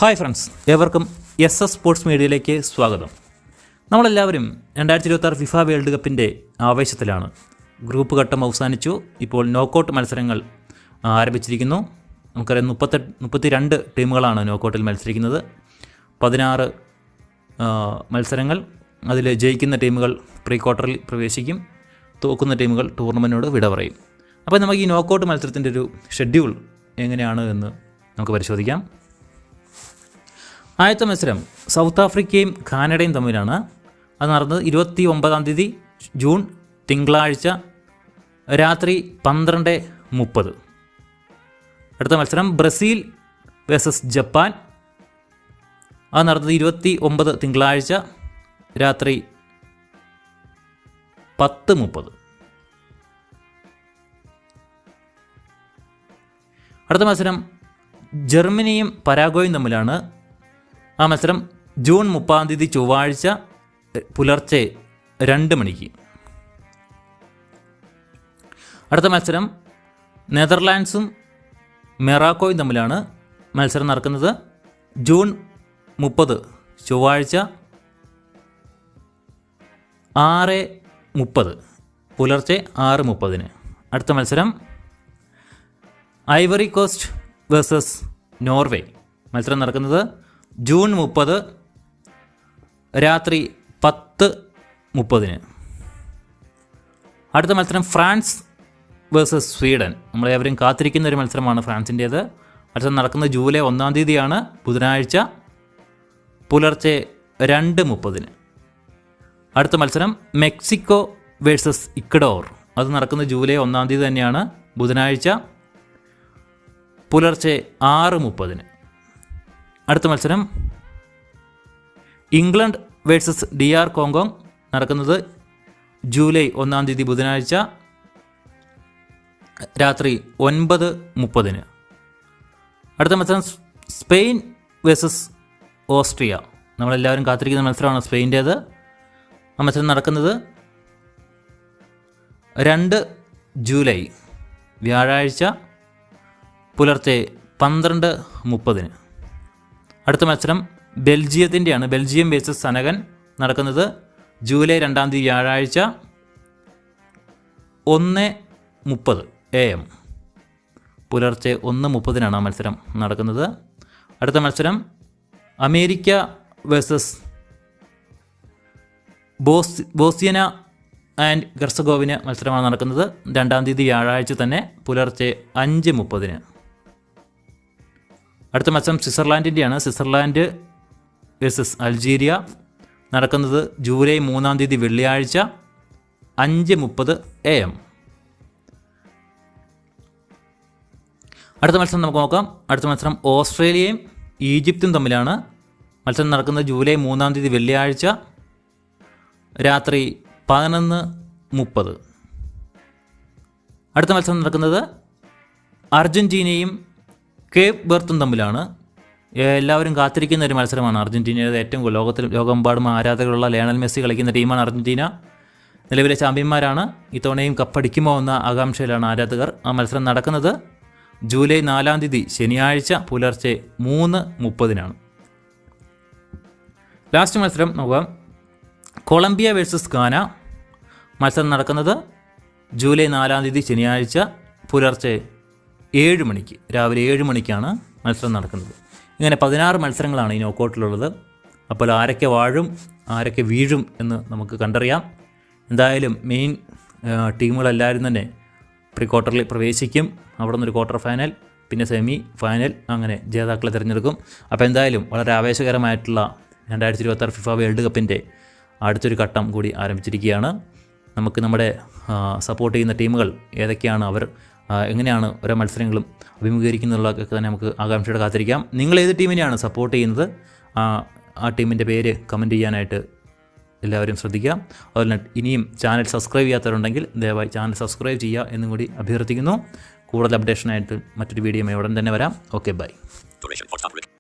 Hi friends, ഏവർക്കും SS sports മീഡിയയിലേക്ക് സ്വാഗതം. നമ്മളെല്ലാവരും 2026 ഫിഫ വേൾഡ് കപ്പിൻ്റെ ആവേശത്തിലാണ്. ഗ്രൂപ്പ് ഘട്ടം അവസാനിച്ചു. ഇപ്പോൾ നോക്കൗട്ട് മത്സരങ്ങൾ ആരംഭിച്ചിരിക്കുന്നു. നമുക്കറിയാം 32 ടീമുകളാണ് നോക്കൗട്ടിൽ മത്സരിക്കുന്നത്. 16 മത്സരങ്ങൾ. അതിൽ ജയിക്കുന്ന ടീമുകൾ പ്രീ ക്വാർട്ടറിൽ പ്രവേശിക്കും. തോക്കുന്ന ടീമുകൾ ടൂർണമെൻറ്റിനോട് വിട പറയും. അപ്പോൾ നമുക്ക് ഈ നോക്കൗട്ട് മത്സരത്തിൻ്റെ ഒരു ഷെഡ്യൂൾ എങ്ങനെയാണ് എന്ന് നമുക്ക് പരിശോധിക്കാം. ആദ്യത്തെ മത്സരം സൗത്ത് ആഫ്രിക്കയും കാനഡയും തമ്മിലാണ്. അത് നടന്നത് 29 ജൂൺ തിങ്കളാഴ്ച രാത്രി 12:30. അടുത്ത മത്സരം ബ്രസീൽ വേഴ്സസ് ജപ്പാൻ. അത് നടന്നത് 29 തിങ്കളാഴ്ച രാത്രി 10:30. അടുത്ത മത്സരം ജർമ്മനിയും പരാഗ്വേയും തമ്മിലാണ്. ആ മത്സരം ജൂൺ 30 ചൊവ്വാഴ്ച പുലർച്ചെ 2 മണിക്ക്. അടുത്ത മത്സരം നെതർലാൻഡ്സും മൊറോക്കോയും തമ്മിലാണ്. മത്സരം നടക്കുന്നത് ജൂൺ 30 ചൊവ്വാഴ്ച 6:30 പുലർച്ചെ 6:30. അടുത്ത മത്സരം ഐവറി കോസ്റ്റ് വേഴ്സസ് നോർവേ. മത്സരം നടക്കുന്നത് ജൂൺ 30 രാത്രി 10:30. അടുത്ത മത്സരം ഫ്രാൻസ് വേഴ്സസ് സ്വീഡൻ. നമ്മളെവരും കാത്തിരിക്കുന്ന ഒരു മത്സരമാണ് ഫ്രാൻസിൻ്റേത്. മത്സരം നടക്കുന്നത് ജൂലൈ 1 ബുധനാഴ്ച പുലർച്ചെ 2:30. അടുത്ത മത്സരം മെക്സിക്കോ വേഴ്സസ് ഇക്വഡോർ. അത് നടക്കുന്നത് ജൂലൈ 1 തന്നെയാണ്, ബുധനാഴ്ച പുലർച്ചെ 6:30. അടുത്ത മത്സരം ഇംഗ്ലണ്ട് വേഴ്സസ് DR കോങ്കോ. നടക്കുന്നത് ജൂലൈ 1 ബുധനാഴ്ച രാത്രി 9:30. അടുത്ത മത്സരം സ്പെയിൻ വേഴ്സസ് ഓസ്ട്രിയ. നമ്മളെല്ലാവരും കാത്തിരിക്കുന്ന മത്സരമാണ് സ്പെയിൻ്റേത്. ആ മത്സരം നടക്കുന്നത് 2 ജൂലൈ വ്യാഴാഴ്ച പുലർച്ചെ 12:30. അടുത്ത മത്സരം ബെൽജിയത്തിൻ്റെയാണ്. Belgium versus Senegal. നടക്കുന്നത് ജൂലൈ 2 വ്യാഴാഴ്ച 1:30 AM പുലർച്ചെ 1:30 ആ മത്സരം നടക്കുന്നത്. അടുത്ത മത്സരം America versus Bosnia and Herzegovina മത്സരമാണ് നടക്കുന്നത് 2 വ്യാഴാഴ്ച തന്നെ പുലർച്ചെ 5:30. അടുത്ത മത്സരം സ്വിറ്റ്സർലാൻഡിൻ്റെയാണ്. Switzerland versus Algeria. നടക്കുന്നത് ജൂലൈ 3 വെള്ളിയാഴ്ച 5:30 AM. അടുത്ത മത്സരം നമുക്ക് നോക്കാം. അടുത്ത മത്സരം ഓസ്ട്രേലിയയും ഈജിപ്തും തമ്മിലാണ്. മത്സരം നടക്കുന്നത് ജൂലൈ 3 വെള്ളിയാഴ്ച രാത്രി 11:30. അടുത്ത മത്സരം നടക്കുന്നത് അർജൻറ്റീനയും കേപ്പ് വെർത്തും തമ്മിലാണ്. എല്ലാവരും കാത്തിരിക്കുന്ന ഒരു മത്സരമാണ്. അർജൻറ്റീനയുടെ ഏറ്റവും ലോകമെമ്പാടും ആരാധകരുള്ള ലയണൽ മെസ്സി കളിക്കുന്ന ടീമാണ് അർജൻറ്റീന. നിലവിലെ ചാമ്പ്യന്മാരാണ്. ഇത്തവണയും കപ്പടിക്കുമോ എന്ന ആകാംക്ഷയിലാണ് ആരാധകർ. ആ മത്സരം നടക്കുന്നത് ജൂലൈ 4 ശനിയാഴ്ച പുലർച്ചെ 3:30. ലാസ്റ്റ് മത്സരം നോക്കാം. കൊളംബിയ വേഴ്സസ് ഗാന. മത്സരം നടക്കുന്നത് ജൂലൈ 4 ശനിയാഴ്ച പുലർച്ചെ 7 മണിക്ക്, രാവിലെ 7 മണിക്കാണ് മത്സരം നടക്കുന്നത്. ഇങ്ങനെ 16 മത്സരങ്ങളാണ് ഈ നോക്കൗട്ടിലുള്ളത്. അപ്പോൾ ആരൊക്കെ വാഴും ആരൊക്കെ വീഴും എന്ന് നമുക്ക് കണ്ടറിയാം. എന്തായാലും മെയിൻ ടീമുകളെല്ലാവരും തന്നെ പ്രീ ക്വാർട്ടറിൽ പ്രവേശിക്കും. അവിടെ നിന്നൊരു ക്വാർട്ടർ ഫൈനൽ, പിന്നെ സെമി ഫൈനൽ, അങ്ങനെ ജേതാക്കളെ തിരഞ്ഞെടുക്കും. അപ്പോൾ എന്തായാലും വളരെ ആവേശകരമായിട്ടുള്ള 2026 ഫിഫ വേൾഡ് കപ്പിൻ്റെ അടുത്തൊരു ഘട്ടം കൂടി ആരംഭിച്ചിരിക്കുകയാണ്. നമുക്ക് നമ്മുടെ സപ്പോർട്ട് ചെയ്യുന്ന ടീമുകൾ ഏതൊക്കെയാണ്, അവർ എങ്ങനെയാണ് ഓരോ മത്സരങ്ങളും അഭിമുഖീകരിക്കുന്നുള്ളതൊക്കെ തന്നെ നമുക്ക് ആകാംക്ഷയോടെ കാത്തിരിക്കാം. നിങ്ങൾ ഏത് ടീമിനെയാണ് സപ്പോർട്ട് ചെയ്യുന്നത്, ആ ടീമിൻ്റെ പേര് കമൻറ്റ് ചെയ്യാനായിട്ട് എല്ലാവരും ശ്രദ്ധിക്കുക. അതുപോലെ ഇനിയും ചാനൽ സബ്സ്ക്രൈബ് ചെയ്യാത്തവരുണ്ടെങ്കിൽ ദയവായി ചാനൽ സബ്സ്ക്രൈബ് ചെയ്യുക എന്നും കൂടി അഭ്യർത്ഥിക്കുന്നു. കൂടുതൽ അപ്ഡേഷനായിട്ട് മറ്റൊരു വീഡിയോ ഉടൻ തന്നെ വരാം. Okay, by.